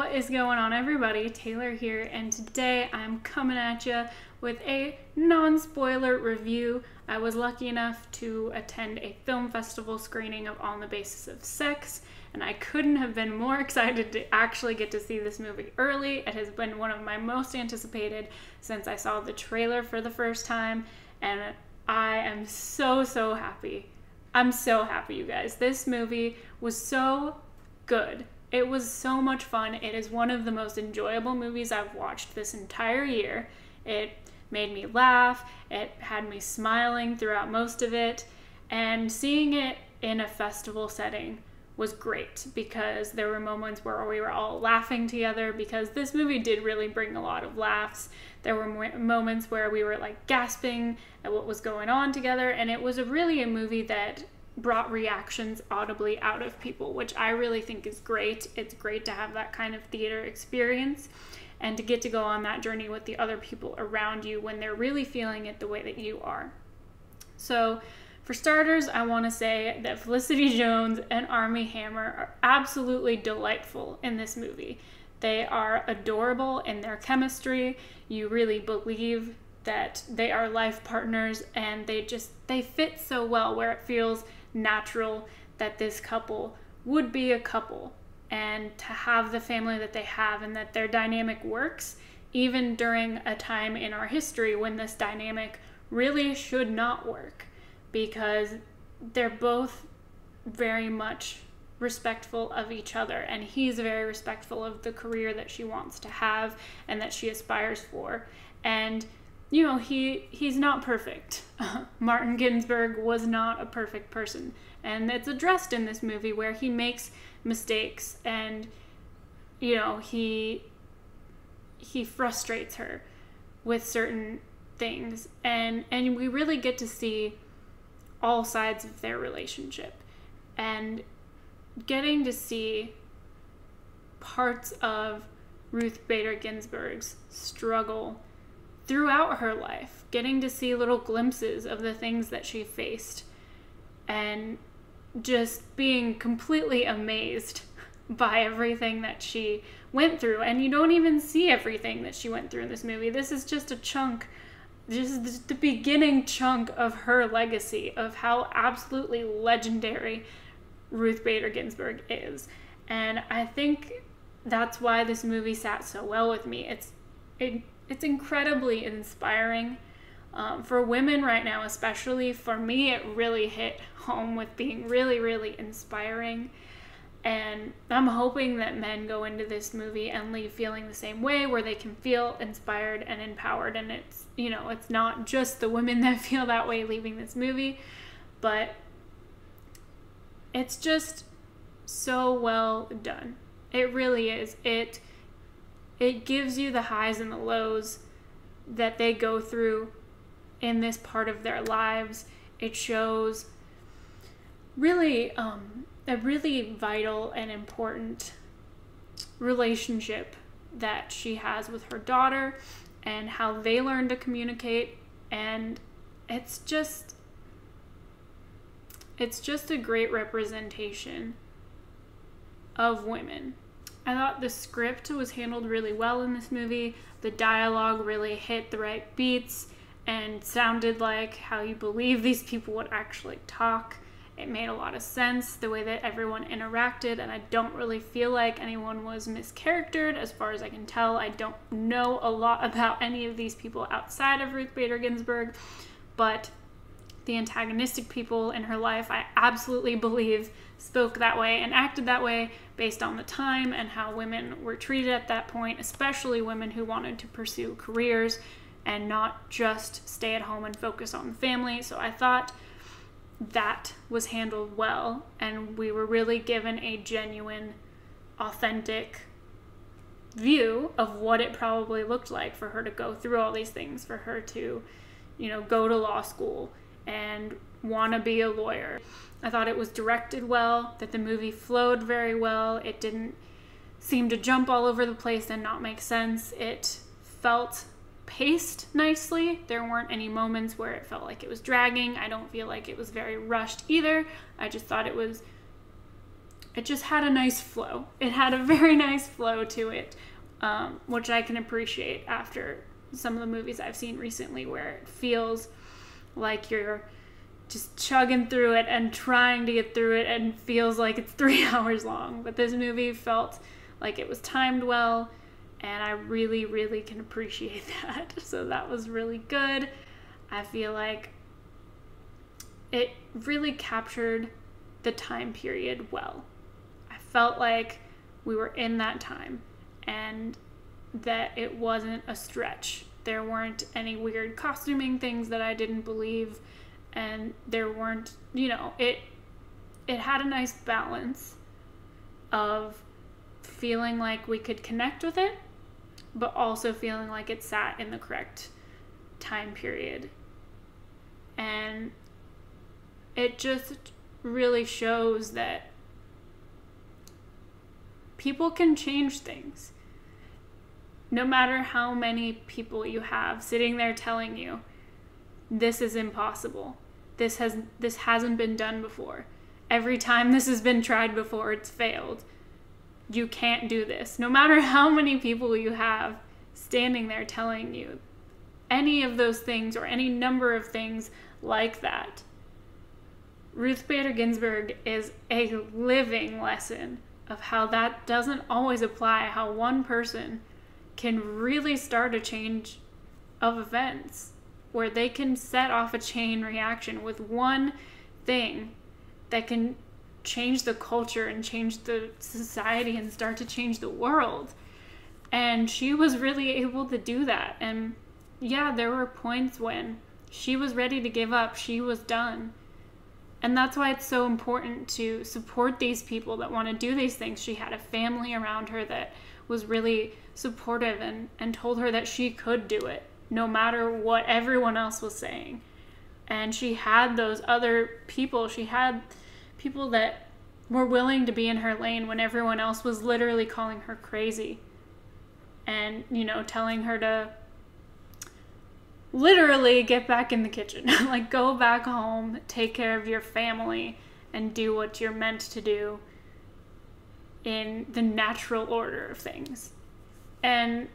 What is going on, everybody? Taylor here, and today I'm coming at you with a non-spoiler review. I was lucky enough to attend a film festival screening of On the Basis of Sex, and I couldn't have been more excited to actually get to see this movie early. It has been one of my most anticipated since I saw the trailer for the first time, and I am so happy. I'm so happy, you guys. This movie was so good. It was so much fun. It is one of the most enjoyable movies I've watched this entire year. It made me laugh. It had me smiling throughout most of it. And seeing it in a festival setting was great because there were moments where we were all laughing together because this movie did really bring a lot of laughs. There were moments where we were like gasping at what was going on together, and it was really a movie that brought reactions audibly out of people, which I really think is great. It's great to have that kind of theater experience and to get to go on that journey with the other people around you when they're really feeling it the way that you are. So for starters, I want to say that Felicity Jones and Armie are absolutely delightful in this movie. They are adorable in their chemistry. You really believe that they are life partners, and they fit so well where it feels natural that this couple would be a couple, and to have the family that they have and that their dynamic works even during a time in our history when this dynamic really should not work, because they're both very much respectful of each other, and he's very respectful of the career that she wants to have and that she aspires for. And you know, he's not perfect. Martin Ginsburg was not a perfect person. And it's addressed in this movie where he makes mistakes and, you know, he frustrates her with certain things. And we really get to see all sides of their relationship. And getting to see parts of Ruth Bader Ginsburg's struggle throughout her life, getting to see little glimpses of the things that she faced, and just being completely amazed by everything that she went through. And you don't even see everything that she went through in this movie. This is just a chunk, just the beginning chunk of her legacy, of how absolutely legendary Ruth Bader Ginsburg is. And I think that's why this movie sat so well with me. It's incredibly inspiring for women right now, especially. For me, it really hit home with being really inspiring. And I'm hoping that men go into this movie and leave feeling the same way, where they can feel inspired and empowered. And it's, you know, it's not just the women that feel that way leaving this movie, but it's just so well done. It really is. It gives you the highs and the lows that they go through in this part of their lives. It shows really a really vital and important relationship that she has with her daughter and how they learn to communicate. And it's just a great representation of women. I thought the script was handled really well in this movie. The dialogue really hit the right beats and sounded like how you believe these people would actually talk. It made a lot of sense, the way that everyone interacted, and I don't really feel like anyone was mischaractered as far as I can tell. I don't know a lot about any of these people outside of Ruth Bader Ginsburg, but the antagonistic people in her life, I absolutely believe spoke that way and acted that way based on the time and how women were treated at that point, especially women who wanted to pursue careers and not just stay at home and focus on the family. So I thought that was handled well, and we were really given a genuine, authentic view of what it probably looked like for her to go through all these things, for her to, you know, go to law school and want to be a lawyer. I thought it was directed well, that the movie flowed very well. It didn't seem to jump all over the place and not make sense. It felt paced nicely. There weren't any moments where it felt like it was dragging. I don't feel like it was very rushed either. I just thought it was it just had a nice flow. It had a very nice flow to it, which I can appreciate after some of the movies I've seen recently, where it feels like you're just chugging through it and trying to get through it and feels like it's 3 hours long. But this movie felt like it was timed well, and I really, really can appreciate that. So that was really good. I feel like it really captured the time period well. I felt like we were in that time and that it wasn't a stretch. There weren't any weird costuming things that I didn't believe, and there weren't, it had a nice balance of feeling like we could connect with it, but also feeling like it sat in the correct time period. And it just really shows that people can change things. No matter how many people you have sitting there telling you, this is impossible. This hasn't been done before. Every time this has been tried before, it's failed. You can't do this. No matter how many people you have standing there telling you any of those things or any number of things like that, Ruth Bader Ginsburg is a living lesson of how that doesn't always apply, how one person can really start a change of events, where they can set off a chain reaction with one thing that can change the culture and change the society and start to change the world. And she was really able to do that. And yeah, there were points when she was ready to give up. She was done. And that's why it's so important to support these people that want to do these things. She had a family around her that was really supportive and told her that she could do it, no matter what everyone else was saying. And she had those other people. She had people that were willing to be in her lane when everyone else was literally calling her crazy. And, telling her to literally get back in the kitchen. Like, go back home, take care of your family, and do what you're meant to do in the natural order of things. And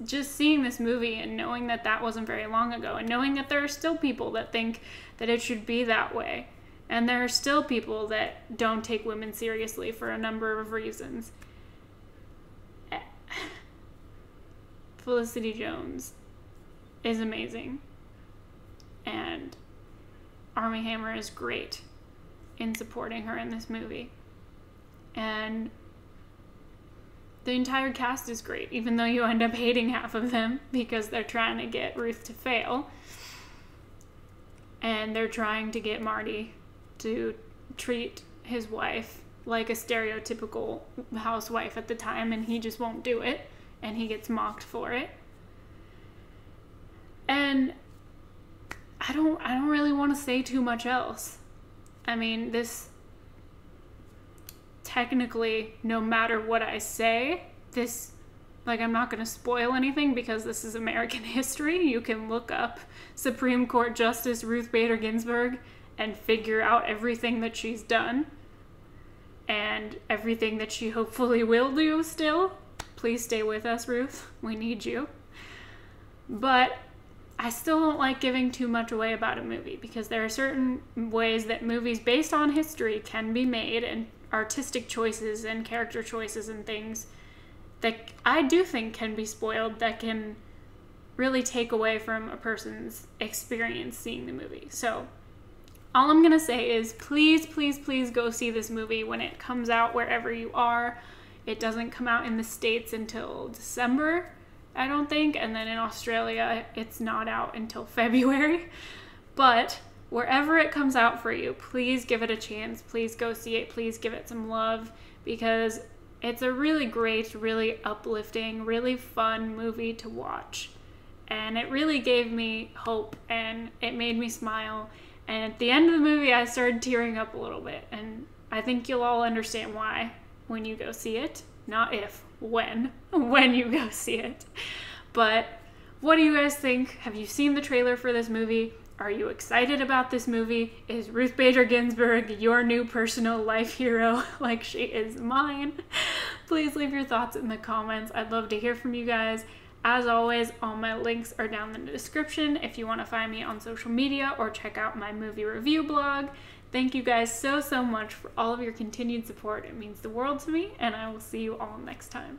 just seeing this movie and knowing that that wasn't very long ago, and knowing that there are still people that think that it should be that way, and there are still people that don't take women seriously for a number of reasons. Felicity Jones is amazing, and Armie Hammer is great in supporting her in this movie, and the entire cast is great, even though you end up hating half of them because they're trying to get Ruth to fail, and they're trying to get Marty to treat his wife like a stereotypical housewife at the time, and he just won't do it, and he gets mocked for it. And I don't really want to say too much else. I mean, this technically, no matter what I say, I'm not going to spoil anything because this is American history. You can look up Supreme Court Justice Ruth Bader Ginsburg and figure out everything that she's done and everything that she hopefully will do still. Please stay with us, Ruth. We need you. But I still don't like giving too much away about a movie because there are certain ways that movies based on history can be made, and artistic choices and character choices and things that I do think can be spoiled, that can really take away from a person's experience seeing the movie. So all I'm going to say is please, please, please go see this movie when it comes out wherever you are. It doesn't come out in the States until December, I don't think, and then in Australia it's not out until February. But wherever it comes out for you, please give it a chance. Please go see it. Please give it some love, because it's a really great, really uplifting, really fun movie to watch. And it really gave me hope, and it made me smile. And at the end of the movie, I started tearing up a little bit. And I think you'll all understand why when you go see it. Not if, when you go see it. But what do you guys think? Have you seen the trailer for this movie? Are you excited about this movie? Is Ruth Bader Ginsburg your new personal life hero like she is mine? Please leave your thoughts in the comments. I'd love to hear from you guys. As always, all my links are down in the description if you want to find me on social media or check out my movie review blog. Thank you guys so much for all of your continued support. It means the world to me, and I will see you all next time.